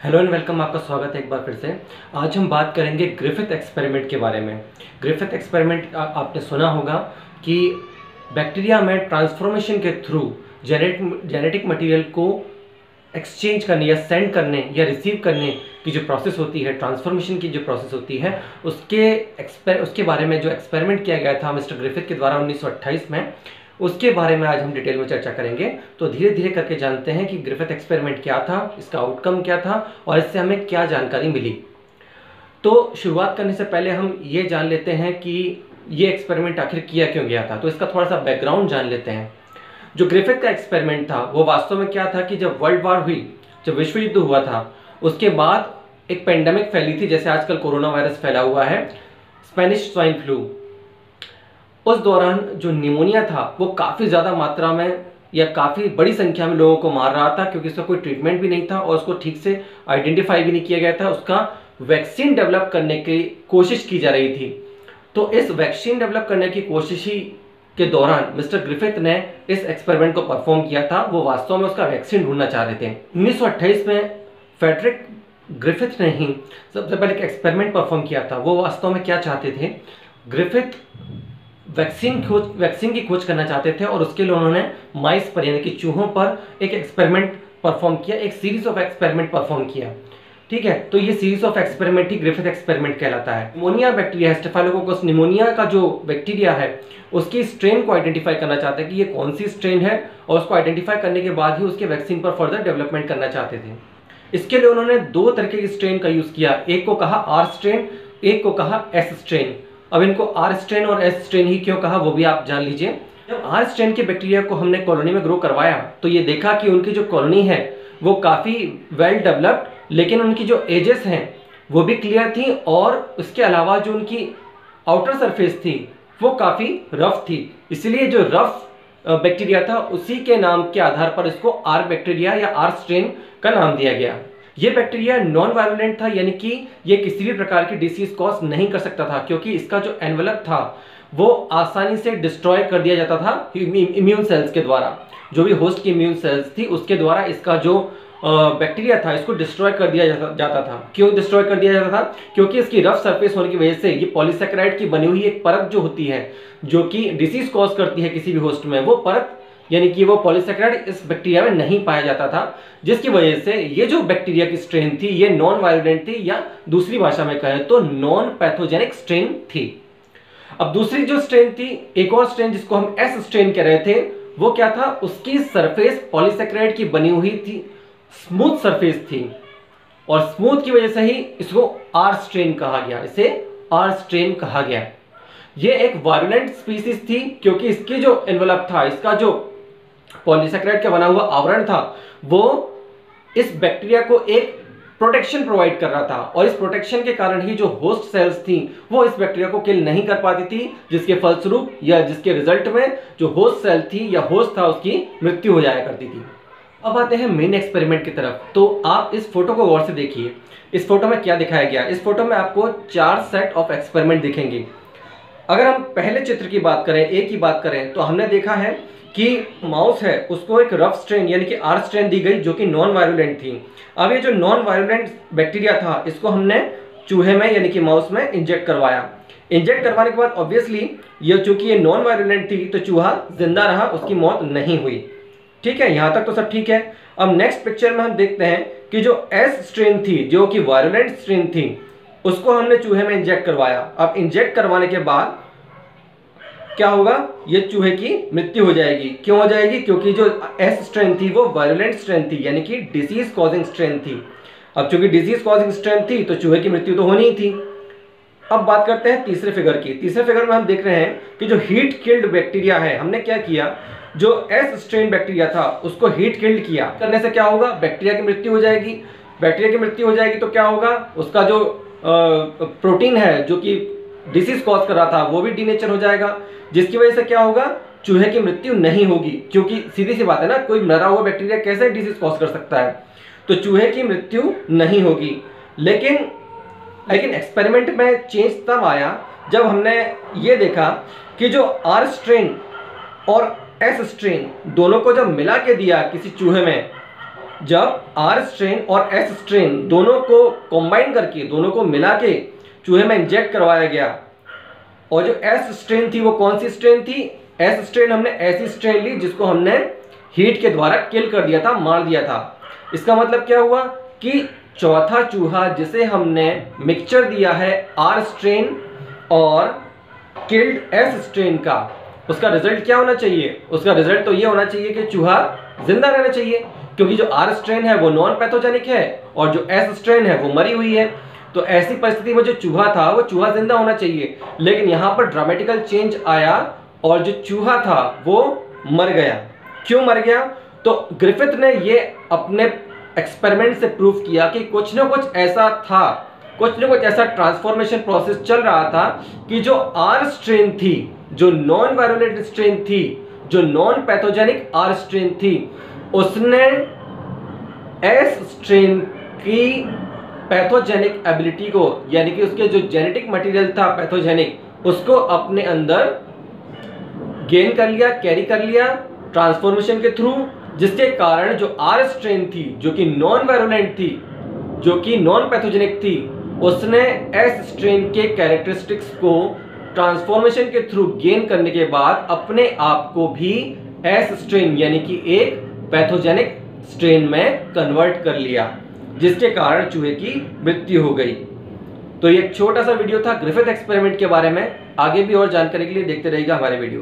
Hello and welcome, आपका स्वागत है एक बार फिर से। आज हम बात करेंगे ग्रिफिथ एक्सपेरिमेंट के बारे में। ग्रिफिथ एक्सपेरिमेंट आपने सुना होगा कि बैक्टीरिया में ट्रांसफॉर्मेशन के थ्रू जेनेटिक मटेरियल को एक्सचेंज करने या सेंड करने या रिसीव करने की जो प्रोसेस होती है, ट्रांसफॉर्मेशन की जो प्रोसेस होती है, उसके बारे में जो एक्सपेरिमेंट किया गया था मिस्टर ग्रिफिथ के द्वारा 1928 में, उसके बारे में आज हम डिटेल में चर्चा करेंगे। तो धीरे धीरे करके जानते हैं कि ग्रिफिथ एक्सपेरिमेंट क्या था, इसका आउटकम क्या था और इससे हमें क्या जानकारी मिली। तो शुरुआत करने से पहले हम ये जान लेते हैं कि ये एक्सपेरिमेंट आखिर किया क्यों गया था। तो इसका थोड़ा सा बैकग्राउंड जान लेते हैं। जो ग्रिफिथ का एक्सपेरिमेंट था वो वास्तव में क्या था कि जब वर्ल्ड वॉर हुई, जब विश्व युद्ध हुआ था, उसके बाद एक पेंडेमिक फैली थी, जैसे आजकल कोरोना वायरस फैला हुआ है, स्पेनिश स्वाइन फ्लू। उस दौरान जो निमोनिया था वो काफ़ी ज़्यादा मात्रा में या काफ़ी बड़ी संख्या में लोगों को मार रहा था, क्योंकि इसका कोई ट्रीटमेंट भी नहीं था और उसको ठीक से आइडेंटिफाई भी नहीं किया गया था। उसका वैक्सीन डेवलप करने की कोशिश की जा रही थी। तो इस वैक्सीन डेवलप करने की कोशिश ही के दौरान मिस्टर ग्रिफिथ ने इस एक्सपेरिमेंट को परफॉर्म किया था। वो वास्तव में उसका वैक्सीन ढूंढना चाह रहे थे। 1928 में फ्रेडरिक ग्रिफिथ ने ही सबसे पहले एक एक्सपेरिमेंट परफॉर्म किया था। वो वास्तव में क्या चाहते थे, ग्रिफिथ वैक्सीन की खोज करना चाहते थे और उसके लिए उन्होंने माइस पर यानी कि चूहों पर एक एक्सपेरिमेंट परफॉर्म किया, एक सीरीज ऑफ एक्सपेरिमेंट परफॉर्म किया। ठीक है, तो ये series of experiment he Griffith experiment कहलाता है। निमोनिया बैक्टीरिया है, स्टेफाइलोकोकस निमोनिया का जो बैक्टीरिया है उसकी स्ट्रेन को आइडेंटिफाई करना चाहते हैं कि ये कौन सी स्ट्रेन है, और उसको आइडेंटिफाई करने के बाद ही उसके वैक्सीन पर फर्दर डेवलपमेंट करना चाहते थे। इसके लिए उन्होंने दो तरीके की स्ट्रेन का यूज किया, एक को कहा आर स्ट्रेन, एक को कहा एस स्ट्रेन। अब इनको आर स्ट्रेन और एस स्ट्रेन ही क्यों कहा वो भी आप जान लीजिए। जब आर स्ट्रेन के बैक्टीरिया को हमने कॉलोनी में ग्रो करवाया तो ये देखा कि उनकी जो कॉलोनी है वो काफ़ी वेल डेवलप्ड, लेकिन उनकी जो एजेस हैं वो भी क्लियर थी, और उसके अलावा जो उनकी आउटर सरफेस थी वो काफ़ी रफ थी। इसलिए जो रफ बैक्टीरिया था उसी के नाम के आधार पर इसको आर बैक्टीरिया या आर स्ट्रेन का नाम दिया गया। ये बैक्टीरिया नॉन वायलेंट था, यानी कि ये किसी भी प्रकार की डिसीज कॉज नहीं कर सकता था, क्योंकि इसका जो एनवेलप था वो आसानी से डिस्ट्रॉय कर दिया जाता था इम्यून सेल्स के द्वारा। जो भी होस्ट की इम्यून सेल्स थी उसके द्वारा इसका जो बैक्टीरिया था इसको डिस्ट्रॉय कर दिया जाता था। क्यों डिस्ट्रॉय कर दिया जाता था? क्योंकि इसकी रफ सरफेस होने की वजह से ये पॉलीसैकेराइड की बनी हुई एक परत जो होती है, जो कि डिसीज कॉज करती है किसी भी होस्ट में, वो परत यानी कि वो पॉलीसैकेराइड इस बैक्टीरिया में नहीं पाया जाता था, जिसकी वजह से ये जो बैक्टीरिया की स्ट्रेन थी ये नॉन वायलेंट थी, या दूसरी भाषा में कहें तो नॉन पैथोजेनिक स्ट्रेन थी। अब दूसरी जो स्ट्रेन थी, एक और स्ट्रेन जिसको हम एस स्ट्रेन कह रहे थे, वो क्या था, उसकी सरफेस पॉलीसैकेराइड की बनी हुई थी, स्मूथ सरफेस थी, और स्मूथ की वजह से ही इसको आर स्ट्रेन कहा गया, इसे आर स्ट्रेन कहा गया। ये एक वायलेंट स्पीसीज थी क्योंकि इसकी जो एनवेलप था, इसका जो पॉलीसैकेराइड का बना हुआ आवरण था, वो इस बैक्टीरिया को एक प्रोटेक्शन प्रोवाइड कर रहा था, और इस प्रोटेक्शन के कारण ही जो होस्ट सेल्स थी वो इस बैक्टीरिया को किल नहीं कर पाती थी, जिसके फलस्वरूप या जिसके रिजल्ट में जो होस्ट सेल थी या होस्ट था उसकी मृत्यु हो जाया करती थी। अब आते हैं मेन एक्सपेरिमेंट की तरफ। तो आप इस फोटो को गौर से देखिए। इस फोटो में क्या दिखाया गया? इस फोटो में आपको 4 सेट ऑफ एक्सपेरिमेंट दिखेंगे। अगर हम पहले चित्र की बात करें, एक की बात करें, तो हमने देखा है कि माउस है उसको एक रफ स्ट्रेन यानी कि आर स्ट्रेन दी गई जो कि नॉन वायलेंट थी। अब ये जो नॉन वायलेंट बैक्टीरिया था इसको हमने चूहे में यानी कि माउस में इंजेक्ट करवाया। इंजेक्ट करवाने के बाद ऑब्वियसली ये चूंकि ये नॉन वायलेंट थी तो चूहा जिंदा रहा, उसकी मौत नहीं हुई। ठीक है, यहाँ तक तो सब ठीक है। अब नेक्स्ट पिक्चर में हम देखते हैं कि जो एस स्ट्रेन थी जो कि वायलेंट स्ट्रेन थी उसको हमने चूहे में इंजेक्ट करवाया। अब इंजेक्ट करवाने के बाद क्या होगा, ये चूहे की मृत्यु हो जाएगी। क्यों हो जाएगी? क्योंकि जो एस स्ट्रेन थी वो वायलेंट स्ट्रेन थी, यानी कि डिसीज कॉजिंग स्ट्रेन थी। अब चूंकि डिसीज कॉजिंग स्ट्रेन थी तो चूहे की मृत्यु तो होनी ही थी। अब बात करते हैं तीसरे फिगर की। तीसरे फिगर में हम देख रहे हैं कि जो हीट किल्ड बैक्टीरिया है, हमने क्या किया, जो एस स्ट्रेन बैक्टीरिया था उसको हीट किल्ड किया। करने से क्या होगा, बैक्टीरिया की मृत्यु हो जाएगी। बैक्टीरिया की मृत्यु हो जाएगी तो क्या होगा, उसका जो प्रोटीन है जो कि डिसीज कॉज कर रहा था वो भी डीनेचर हो जाएगा, जिसकी वजह से क्या होगा, चूहे की मृत्यु नहीं होगी। क्योंकि सीधी सी बात है ना, कोई मरा हुआ बैक्टीरिया कैसे डिसीज कॉज कर सकता है, तो चूहे की मृत्यु नहीं होगी। लेकिन एक्सपेरिमेंट में चेंज तब आया जब हमने ये देखा कि जो आर स्ट्रेन और एस स्ट्रेन दोनों को जब मिला के दिया किसी चूहे में, जब आर स्ट्रेन और एस स्ट्रेन दोनों को कंबाइन करके, दोनों को मिला के चूहे में इंजेक्ट करवाया गया, और जो एस स्ट्रेन थी वो कौन सी स्ट्रेन थी? एस स्ट्रेन हमने ऐसी स्ट्रेन ली जिसको हमने हीट के द्वारा किल कर दिया था, मार दिया था। इसका मतलब क्या हुआ कि चौथा चूहा जिसे हमने मिक्सचर दिया है आर स्ट्रेन और किल्ड एस स्ट्रेन का, उसका रिजल्ट क्या होना चाहिए? उसका रिजल्ट तो ये होना चाहिए कि चूहा जिंदा रहना चाहिए, क्योंकि जो आर स्ट्रेन है वो नॉन पैथोजेनिक है और जो एस स्ट्रेन है वो मरी हुई है। तो ऐसी परिस्थिति में जो चूहा था वो चूहा जिंदा होना चाहिए, लेकिन यहाँ पर ड्रामेटिकल चेंज आया और जो चूहा था वो मर गया। क्यों मर गया? तो ग्रिफिथ ने ये अपने एक्सपेरिमेंट से प्रूव किया कि कुछ ना कुछ ऐसा था, कुछ ना कुछ ऐसा ट्रांसफॉर्मेशन प्रोसेस चल रहा था कि जो आर स्ट्रेन थी, जो नॉन वायरोलेंट स्ट्रेन थी, जो नॉन पैथोजेनिक आर स्ट्रेन थी, उसने एस स्ट्रेन की पैथोजेनिक एबिलिटी को, यानी कि उसके जो जेनेटिक मटेरियल था पैथोजेनिक, उसको अपने अंदर गेन कर लिया, कैरी कर लिया ट्रांसफॉर्मेशन के थ्रू, जिसके कारण जो आर स्ट्रेन थी, जो कि नॉन वायरोलेंट थी, जो कि नॉन पैथोजेनिक थी, उसने एस स्ट्रेन के कैरेक्टरिस्टिक्स को ट्रांसफॉर्मेशन के थ्रू गेन करने के बाद अपने आप को भी एस स्ट्रेन यानी कि एक पैथोजेनिक स्ट्रेन में कन्वर्ट कर लिया, जिसके कारण चूहे की मृत्यु हो गई। तो ये एक छोटा सा वीडियो था ग्रिफिथ एक्सपेरिमेंट के बारे में। आगे भी और जानकारी के लिए देखते रहिएगा हमारे वीडियो।